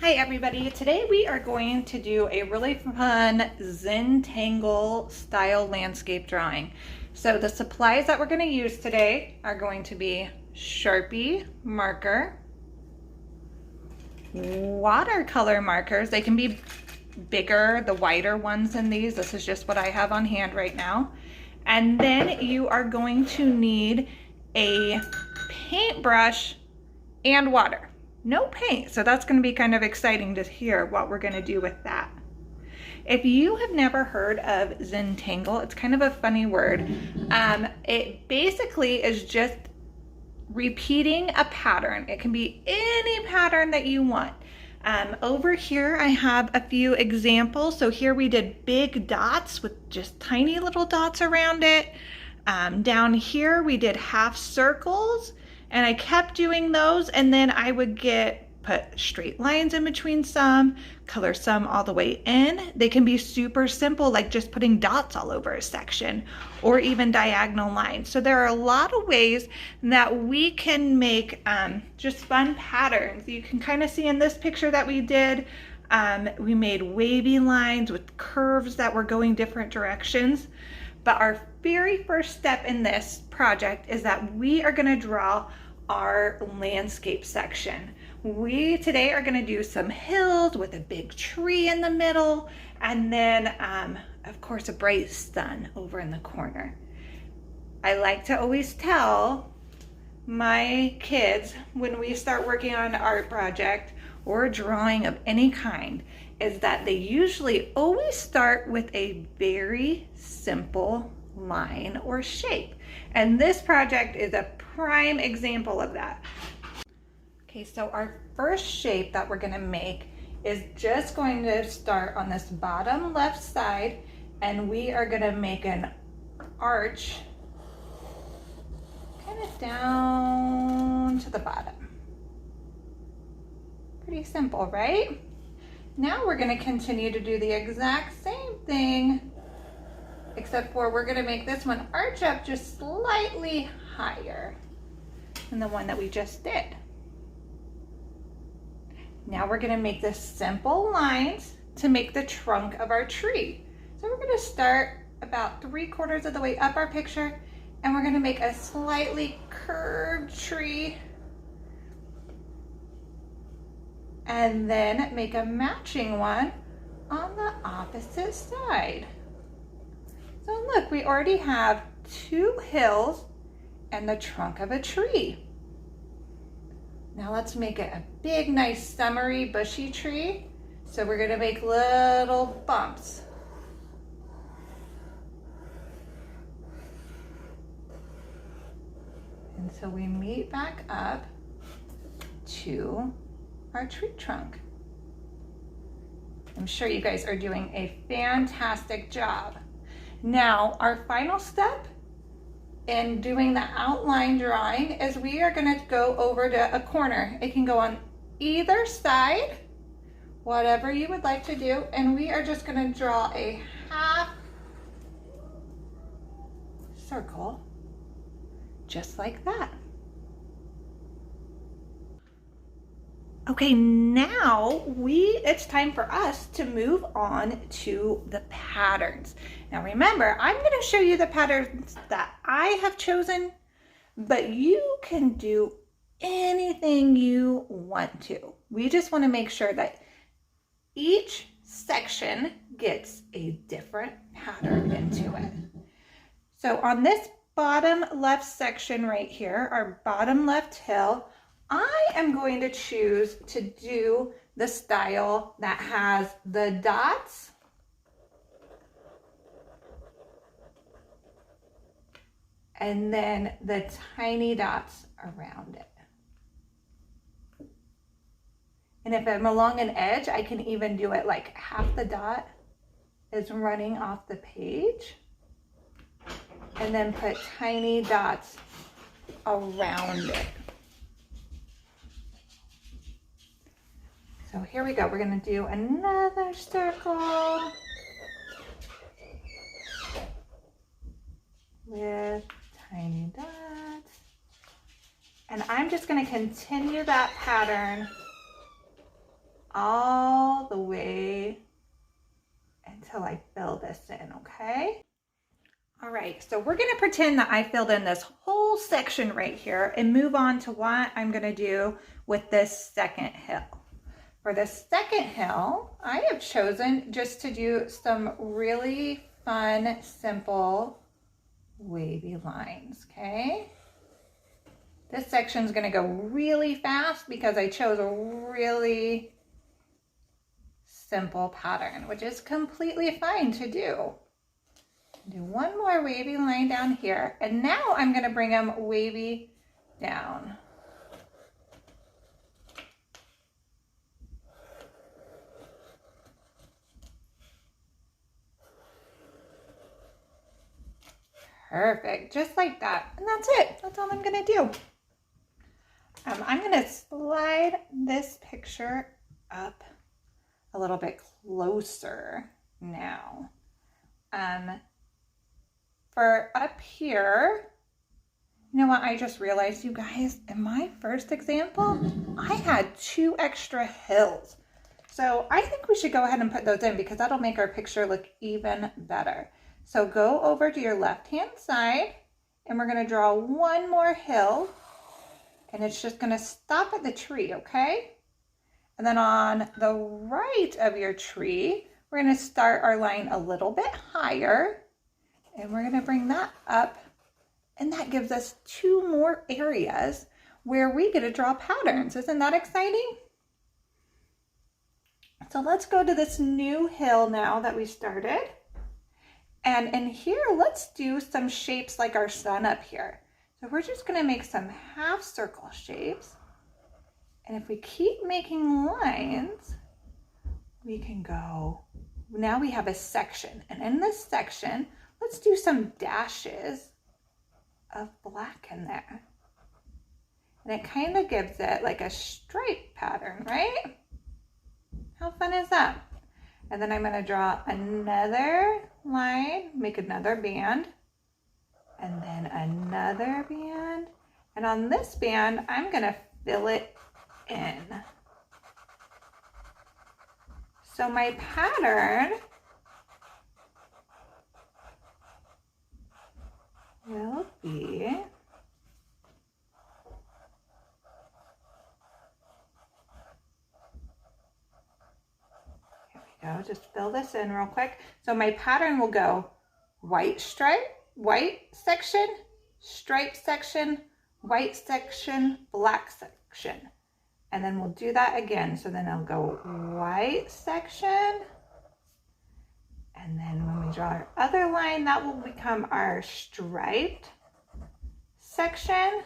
Hi everybody, today we are going to do a really fun Zentangle style landscape drawing. So the supplies that we're going to use today are going to be Sharpie marker, watercolor markers. They can be bigger, the wider ones than these. This is just what I have on hand right now. And then you are going to need a paintbrush and water. No paint, so that's going to be kind of exciting to hear what we're going to do with that. If you have never heard of Zentangle, it's kind of a funny word. It basically is just repeating a pattern. It can be any pattern that you want. Over here I have a few examples. So here we did big dots with just tiny little dots around it. Down here we did half circles. And I kept doing those, and then I would put straight lines in between some, color some all the way in. They can be super simple, like just putting dots all over a section, or even diagonal lines. So there are a lot of ways that we can make just fun patterns. You can kind of see in this picture that we did, we made wavy lines with curves that were going different directions. But our very first step in this project is that we are going to draw our landscape section. We today are going to do some hills with a big tree in the middle, and then of course a bright sun over in the corner. I like to always tell my kids when we start working on an art project or a drawing of any kind is that they usually always start with a very simple line or shape. And this project is a prime example of that. Okay, so our first shape that we're going to make is just going to start on this bottom left side, and we are going to make an arch kind of down to the bottom. Pretty simple, right? Now we're going to continue to do the exact same thing, except for we're going to make this one arch up just slightly higher than the one that we just did. Now we're going to make this simple lines to make the trunk of our tree. So we're going to start about 3/4 of the way up our picture, and we're going to make a slightly curved tree, and then make a matching one on the opposite side. So look, we already have 2 hills and the trunk of a tree. Now let's make it a big, nice, summery, bushy tree. So we're going to make little bumps. And so we meet back up to our tree trunk. I'm sure you guys are doing a fantastic job. Now, our final step in doing the outline drawing is we are going to go over to a corner. It can go on either side, whatever you would like to do, and we are just going to draw a half circle, just like that. Okay, now it's time for us to move on to the patterns. Now remember, I'm going to show you the patterns that I have chosen, but you can do anything you want to. We just want to make sure that each section gets a different pattern into it. So on this bottom left section right here, our bottom left hill, I am going to choose to do the style that has the dots and then the tiny dots around it. And if I'm along an edge, I can even do it like half the dot is running off the page, and then put tiny dots around it. So here we go. We're going to do another circle with tiny dots. And I'm just going to continue that pattern all the way until I fill this in, okay? All right, so we're gonna pretend that I filled in this whole section right here and move on to what I'm gonna do with this second hill. For the second hill, I have chosen just to do some really fun, simple, wavy lines, okay? This section is gonna go really fast because I chose a really simple pattern, which is completely fine to do. Do one more wavy line down here, and now I'm going to bring them wavy down. Perfect, just like that, and that's it. That's all I'm going to do. I'm going to slide this picture up a little bit closer now. For up here, you know what, I just realized, you guys, in my first example, I had 2 extra hills. So I think we should go ahead and put those in because that'll make our picture look even better. So go over to your left-hand side and we're gonna draw one more hill and it's just gonna stop at the tree, okay? And then on the right of your tree, we're gonna start our line a little bit higher and we're gonna bring that up, and that gives us 2 more areas where we get to draw patterns. Isn't that exciting? So let's go to this new hill now that we started. And in here, let's do some shapes like our sun up here. So we're just gonna make some half circle shapes. And if we keep making lines, we can go, now we have a section. And in this section, let's do some dashes of black in there. And it kind of gives it like a stripe pattern, right? How fun is that? And then I'm going to draw another line, make another band, and then another band. And on this band, I'm going to fill it in. So my pattern will be, here we go, just fill this in real quick. So my pattern will go white stripe, white section, stripe section, white section, black section. And then we'll do that again. So then I'll go white section. And then when we draw our other line, that will become our striped section.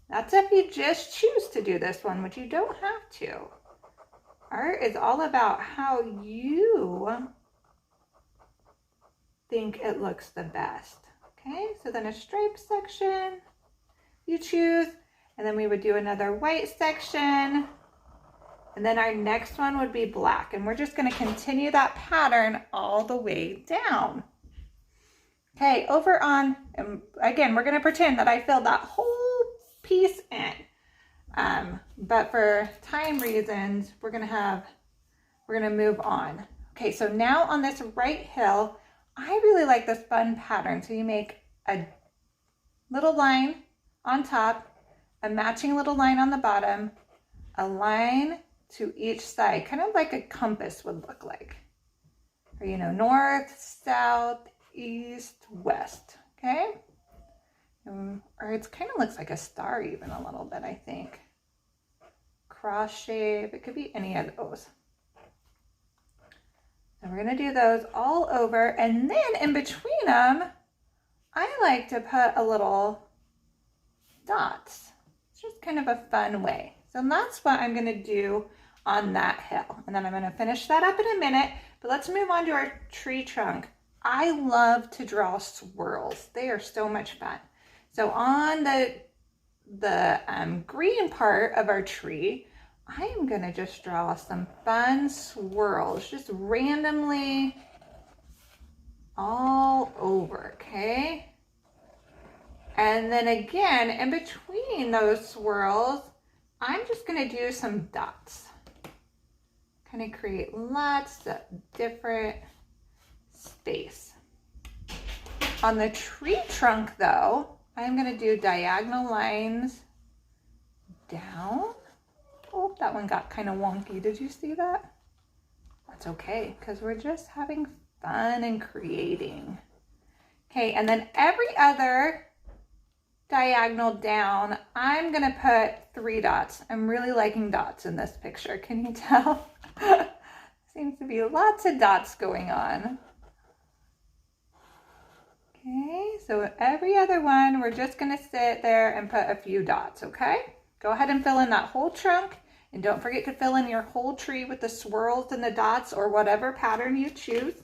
That's if you just choose to do this one, which you don't have to. Art is all about how you think it looks the best. Okay, so then a striped section you choose, and then we would do another white section. And then our next one would be black. And we're just going to continue that pattern all the way down. Okay, over on, again, we're going to pretend that I filled that whole piece in. But for time reasons, we're going to move on. Okay, so now on this right hill, I really like this fun pattern. So you make a little line on top, a matching little line on the bottom, a line to each side, kind of like a compass would look like. Or, you know, north, south, east, west, okay? Or it kind of looks like a star even a little bit, I think. Cross shape, it could be any of those. And we're gonna do those all over, and then in between them, I like to put a little dots. It's just kind of a fun way. So that's what I'm gonna do on that hill. And then I'm gonna finish that up in a minute, but let's move on to our tree trunk. I love to draw swirls. They are so much fun. So on the green part of our tree, I am gonna just draw some fun swirls, just randomly all over, okay? And then again, in between those swirls, I'm just gonna do some dots. kind of create lots of different space. On the tree trunk though, I'm going to do diagonal lines down. Oh, that one got kind of wonky. Did you see that? That's okay, because we're just having fun and creating. Okay, and then every other diagonal down, I'm gonna put 3 dots. I'm really liking dots in this picture. Can you tell? Seems to be lots of dots going on. Okay, so every other one, we're just gonna sit there and put a few dots, okay? Go ahead and fill in that whole trunk, and don't forget to fill in your whole tree with the swirls and the dots or whatever pattern you choose.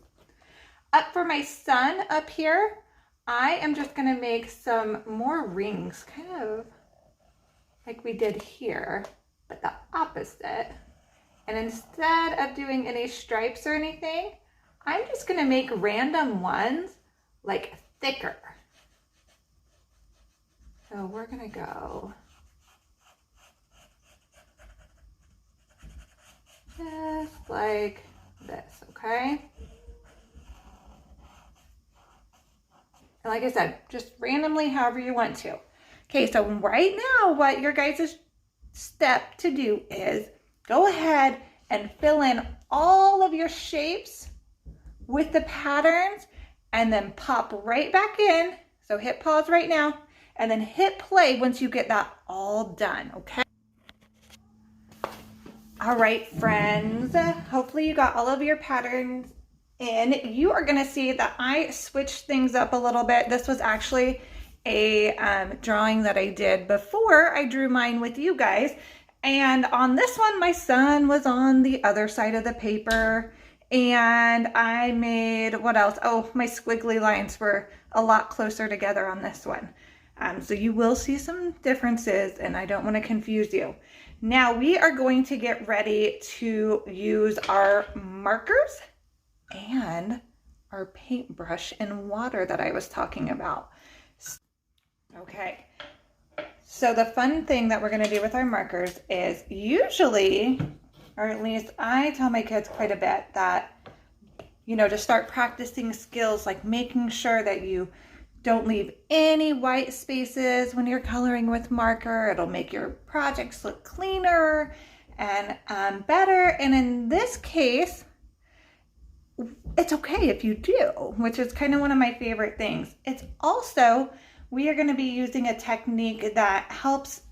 Up for my sun up here, I am just gonna make some more rings, kind of like we did here, but the opposite. And instead of doing any stripes or anything, I'm just gonna make random ones like thicker. So we're gonna go just like this, okay? And like I said, just randomly, however you want to. Okay, so right now, what your guys' step to do is go ahead and fill in all of your shapes with the patterns and then pop right back in. So hit pause right now and then hit play once you get that all done, okay? All right, friends, hopefully you got all of your patterns in. You are gonna see that I switched things up a little bit. This was actually a drawing that I did before I drew mine with you guys. And on this one, my son was on the other side of the paper. And I made, what else? Oh, my squiggly lines were a lot closer together on this one. So you will see some differences and I don't want to confuse you. Now we are going to get ready to use our markers and our paintbrush and water that I was talking about. Okay, so the fun thing that we're going to do with our markers is usually, or at least I tell my kids quite a bit that, you know, to start practicing skills like making sure that you don't leave any white spaces when you're coloring with marker. It'll make your projects look cleaner and better. And in this case, it's okay if you do, which is kind of one of my favorite things. It's also, we are going to be using a technique that helps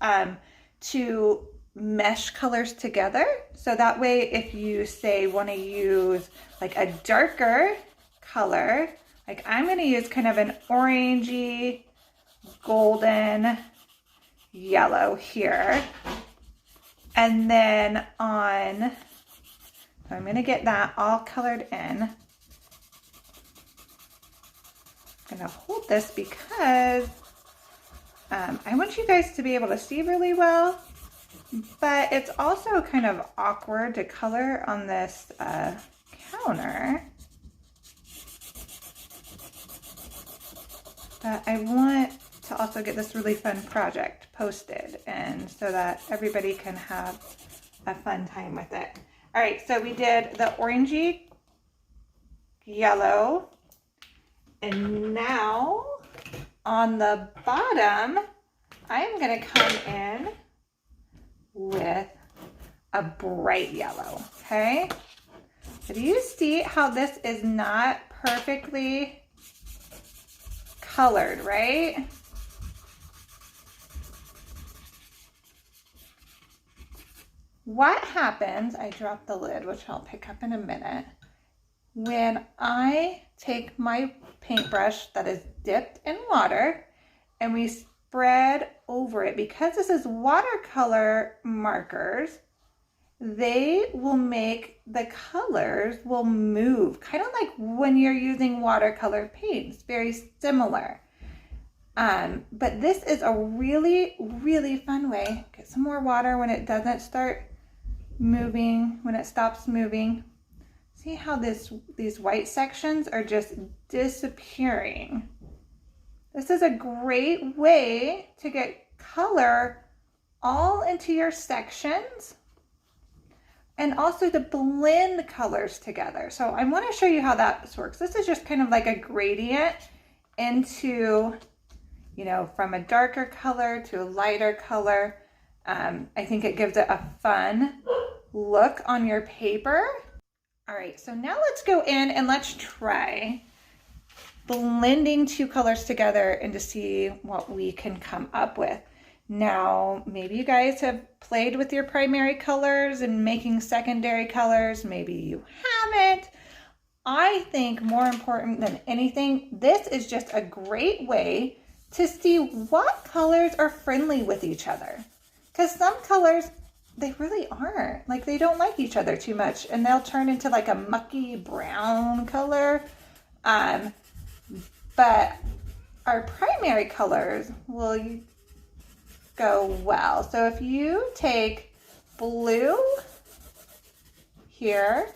to mesh colors together. So that way, if you say want to use like a darker color, like I'm going to use kind of an orangey, golden yellow here. And then on, I'm going to get that all colored in. I'm going to hold this because I want you guys to be able to see really well, but it's also kind of awkward to color on this counter. But I want to also get this really fun project posted and so that everybody can have a fun time with it. All right, so we did the orangey yellow, and now on the bottom, I'm gonna come in with a bright yellow, okay? So do you see how this is not perfectly colored, right? What happens, I dropped the lid, which I'll pick up in a minute, when I take my paintbrush that is dipped in water and we spread over it, because this is watercolor markers, they will make the colors will move, kind of like when you're using watercolor paints, very similar. But this is a really, really fun way. Get some more water when it doesn't start moving, when it stops moving. See how these white sections are just disappearing. This is a great way to get color all into your sections. and also to blend colors together. So I want to show you how that works. This is just kind of like a gradient into, you know, from a darker color to a lighter color. I think it gives it a fun look on your paper. All right, so now let's go in and let's try blending two colors together and to see what we can come up with. Now, maybe you guys have played with your primary colors and making secondary colors. Maybe you haven't. I think more important than anything, this is just a great way to see what colors are friendly with each other. Because some colors, they really aren't. Like, they don't like each other too much, and they'll turn into like a mucky brown color. But our primary colors will go well. So if you take blue here,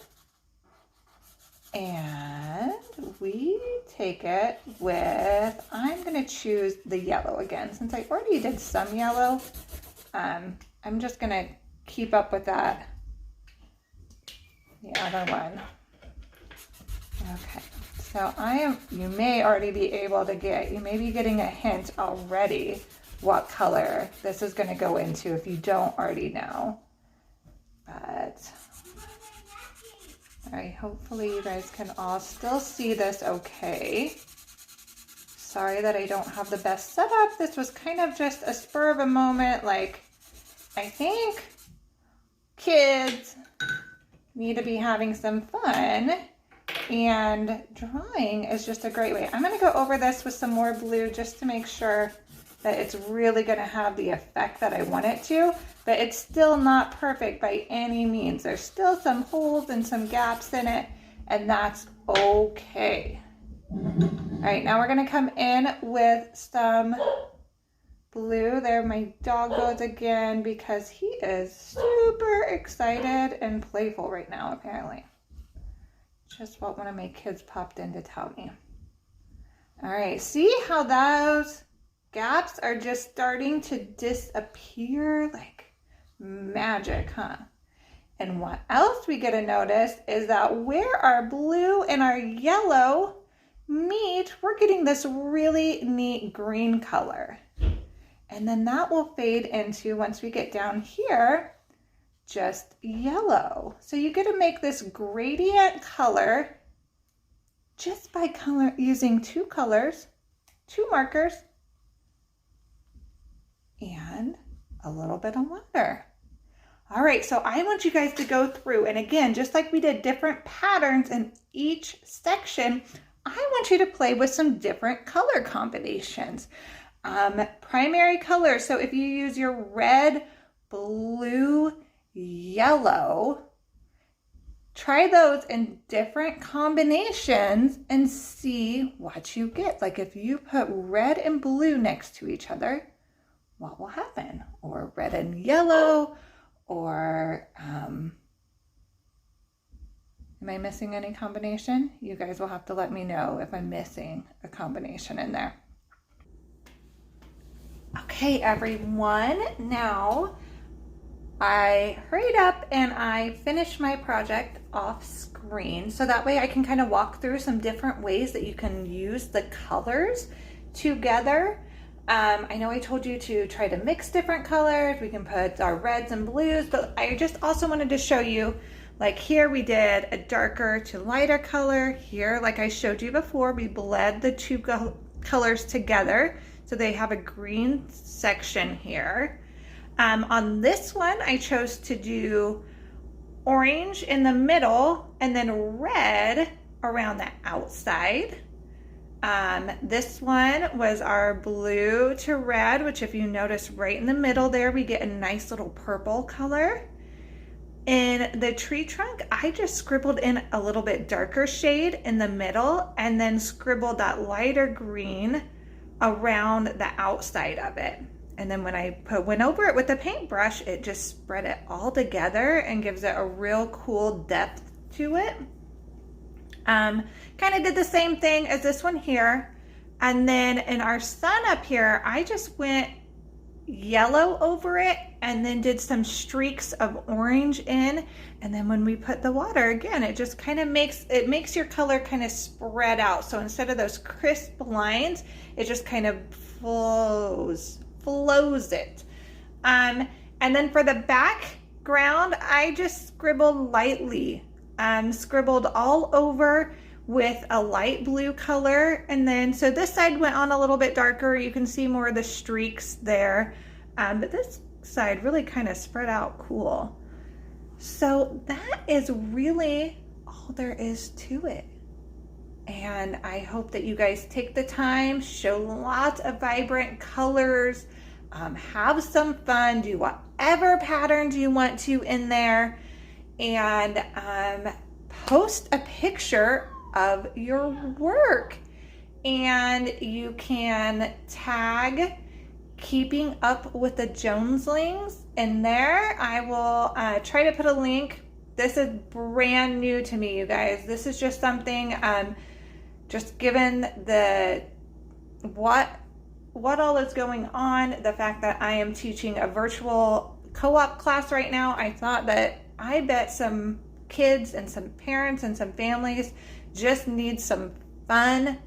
and we take it with, I'm going to choose the yellow again. Since I already did some yellow, I'm just going to keep up with that, the other one. Okay, so you may already be able to you may be getting a hint already what color this is going to go into if you don't already know. But all right, hopefully you guys can all still see this okay. Sorry that I don't have the best setup. This was kind of just a spur of a moment. Like, I think kids need to be having some fun, and drawing is just a great way. I'm going to go over this with some more blue just to make sure that it's really going to have the effect that I want it to, but it's still not perfect by any means. There's still some holes and some gaps in it, and that's okay. All right, now we're going to come in with some blue. There my dog goes again because he is super excited and playful right now, apparently. Just what one of my kids popped in to tell me. All right, see how those gaps are just starting to disappear like magic, huh? And what else we get to notice is that where our blue and our yellow meet, we're getting this really neat green color. And then that will fade into, once we get down here, just yellow. So you get to make this gradient color just by using two colors, two markers, and a little bit of water. All right, so I want you guys to go through, and again, just like we did different patterns in each section, I want you to play with some different color combinations. Primary colors, so if you use your red, blue, yellow, try those in different combinations and see what you get. Like if you put red and blue next to each other, what will happen? Or red and yellow, or am I missing any combination? You guys will have to let me know if I'm missing a combination in there. Okay, everyone, now I hurried up and I finished my project off screen, so that way I can kind of walk through some different ways that you can use the colors together. I know I told you to try to mix different colors. We can put our reds and blues, but I just also wanted to show you, like here we did a darker to lighter color. Here, like I showed you before, we blend the two colors together, so they have a green section here. On this one, I chose to do orange in the middle and then red around the outside. This one was our blue to red, which if you notice right in the middle there, we get a nice little purple color. In the tree trunk, I just scribbled in a little bit darker shade in the middle and then scribbled that lighter green around the outside of it. And then when I went over it with the paintbrush, it just spread it all together and gives it a real cool depth to it. Kind of did the same thing as this one here. And then in our sun up here, I just went yellow over it and then did some streaks of orange in. And then when we put the water, again, it just kind of makes your color kind of spread out. So instead of those crisp lines, it just kind of flows it. And then for the background, I just scribbled lightly, scribbled all over with a light blue color. And then, so this side went on a little bit darker. You can see more of the streaks there. But this side really kind of spread out cool. So that is really all there is to it. And I hope that you guys take the time, show lots of vibrant colors, have some fun, do whatever patterns you want to in there, and post a picture of your work. And you can tag Keeping Up with the Joneslings in there. I will try to put a link. This is brand new to me, you guys. This is just something, just given the what all is going on, the fact that I am teaching a virtual co-op class right now, I thought that I bet some kids and some parents and some families just need some fun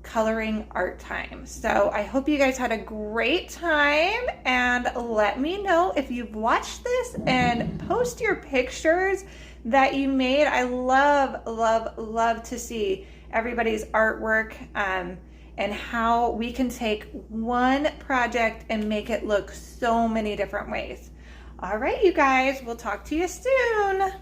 coloring art time. So I hope you guys had a great time, and let me know if you've watched this and post your pictures that you made. I love to see everybody's artwork, and how we can take one project and make it look so many different ways. All right, you guys, we'll talk to you soon.